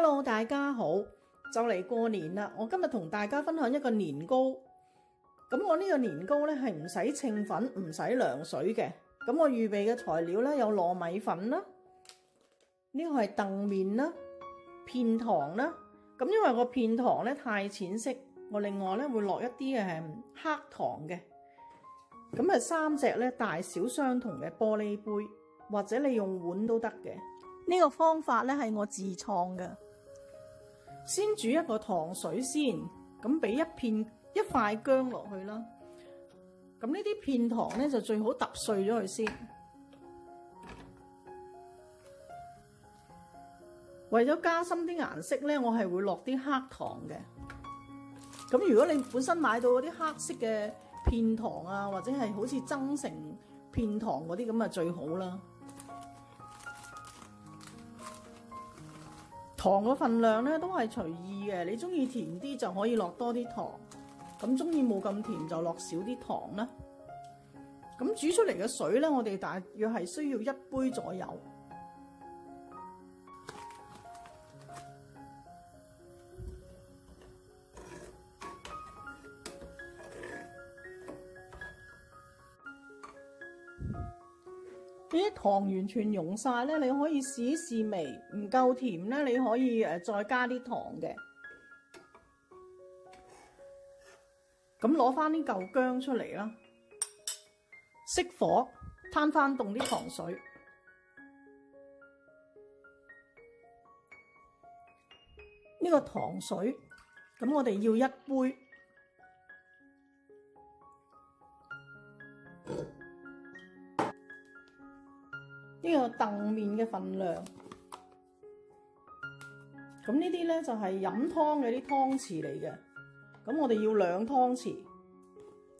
Hello， 大家好，就嚟過年啦！我今日同大家分享一個年糕。咁我呢個年糕咧係唔使稱粉、唔使涼水嘅。咁我預備嘅材料咧有糯米粉啦，呢個係澄麵啦、片糖啦。咁因為個片糖咧太淺色，我另外咧會落一啲黑糖嘅。咁係3隻咧大小相同嘅玻璃杯，或者你用碗都得嘅。呢個方法咧係我自創嘅。先煮一個糖水先，咁俾一塊薑落去啦。咁呢啲片糖咧就最好揼碎咗佢先。為咗加深啲顏色咧，我係會落啲黑糖嘅。咁如果你本身買到嗰啲黑色嘅片糖啊，或者係好似增城片糖嗰啲咁啊，最好啦。糖嘅份量咧都係隨意嘅，你中意甜啲就可以落多啲糖，咁中意冇咁甜就落少啲糖啦。咁煮出嚟嘅水咧，我哋大約係需要1杯左右。呢啲糖完全溶晒咧，你可以試一試味，唔夠甜咧，你可以再加啲糖嘅。咁攞翻啲舊薑出嚟啦，熄火，攤翻凍啲糖水。呢個糖水，咁我哋要1杯。呢個澄麵嘅份量，咁呢啲咧就係飲湯嘅啲湯匙嚟嘅，咁我哋要2湯匙。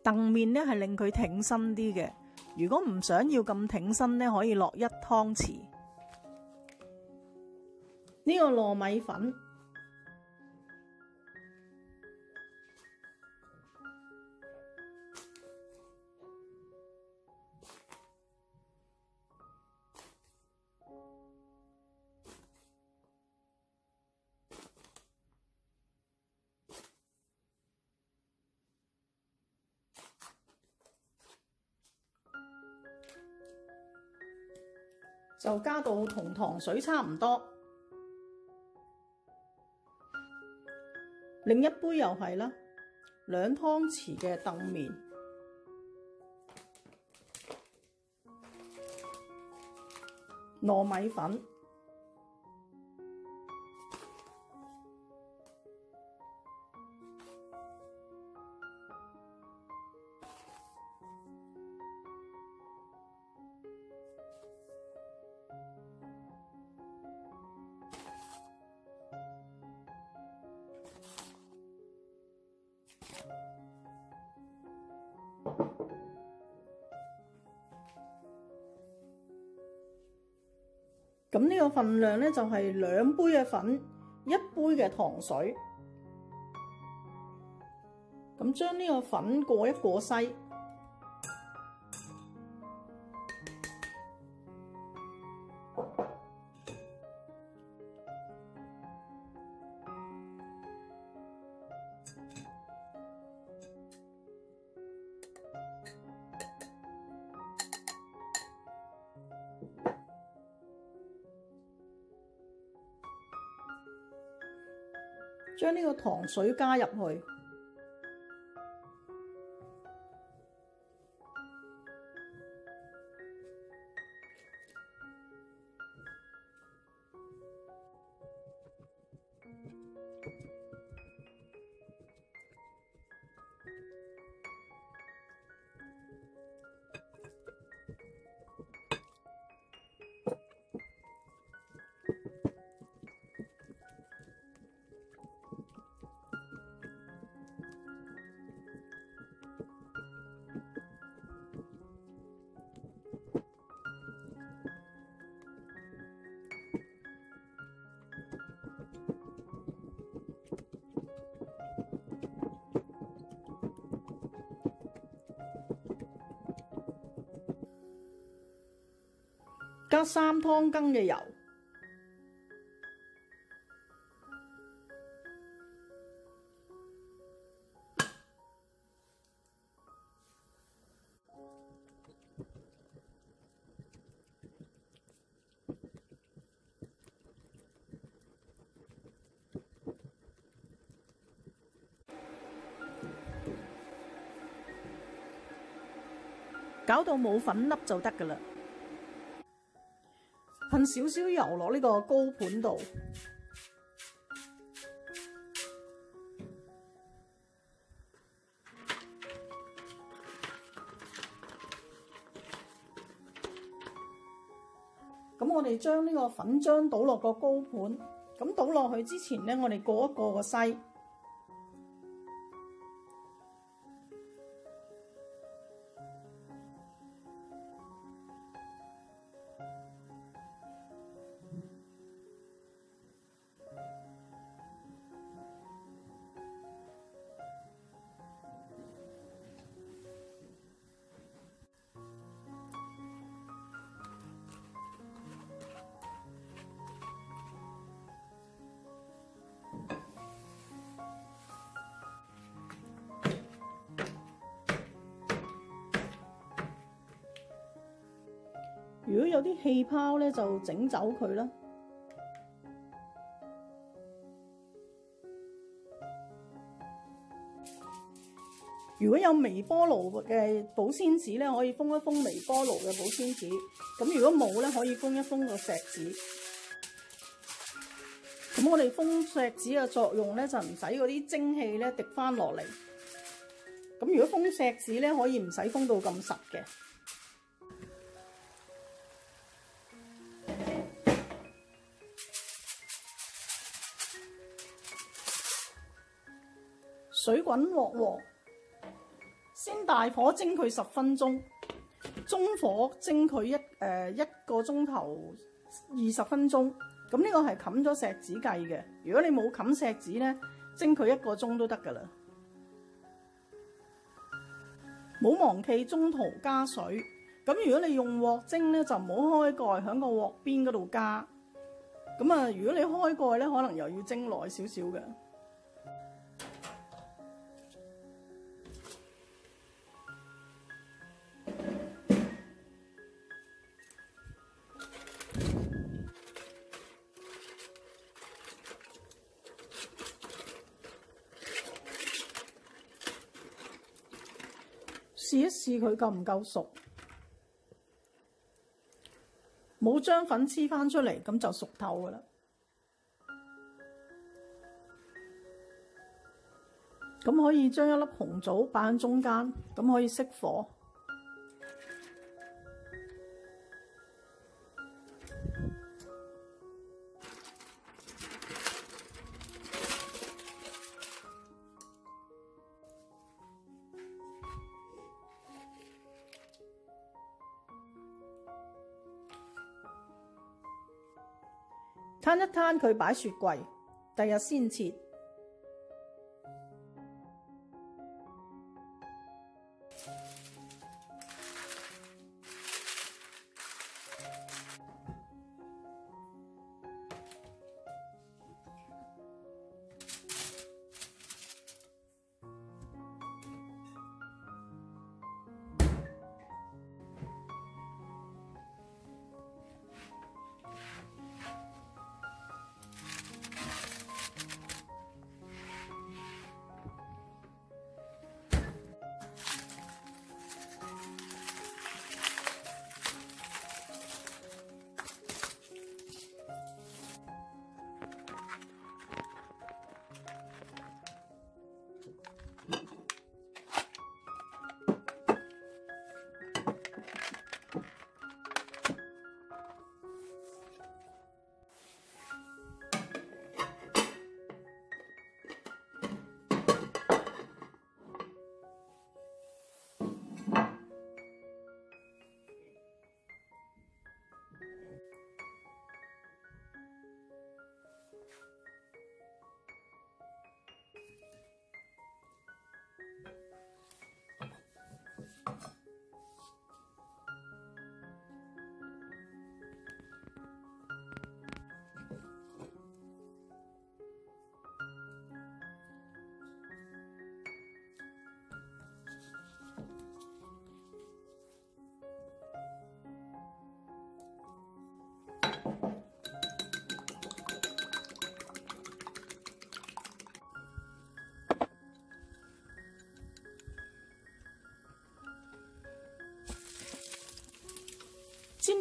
澄麵咧係令佢挺身啲嘅，如果唔想要咁挺身咧，可以落1湯匙。呢個糯米粉，就加到同糖水差唔多。另一杯又係啦，2湯匙嘅澄麵，糯米粉，咁呢個份量咧就係2杯嘅粉，1杯嘅糖水。咁將呢個粉過一過篩，將呢個糖水加入去。加3湯羹嘅油，搞到冇粉粒就得㗎啦。噴少少油落呢個高盤度，咁我哋將呢個粉漿倒落個高盤，咁倒落去之前呢，我哋過一過個篩。如果有啲氣泡咧，就整走佢啦。如果有微波爐嘅保鮮紙咧，可以封一封微波爐嘅保鮮紙。咁如果冇咧，可以封一封個錫紙。咁我哋封錫紙嘅作用咧，就唔使嗰啲蒸氣咧滴翻落嚟。咁如果封錫紙咧，可以唔使封到咁實嘅。水滾鑊鑊，先大火蒸佢10分鐘，中火蒸佢一個鐘頭20分鐘。咁呢個係冚咗錫紙計嘅。如果你冇冚錫紙咧，蒸佢1個鐘都得㗎啦。冇忘記中途加水。咁如果你用鑊蒸咧，就唔好開蓋，喺個鑊邊嗰度加。咁啊，如果你開蓋咧，可能又要蒸耐少少嘅。試一試佢夠唔夠熟，冇將粉黐翻出嚟，咁就熟透噶啦。咁可以將一粒紅棗擺喺中間，咁可以熄火。攤一攤佢擺雪櫃，第日先切。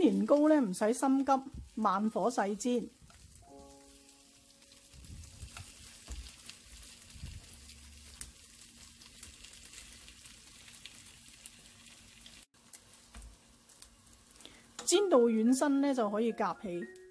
年糕咧唔使心急，慢火細煎。煎到軟身咧就可以夾起。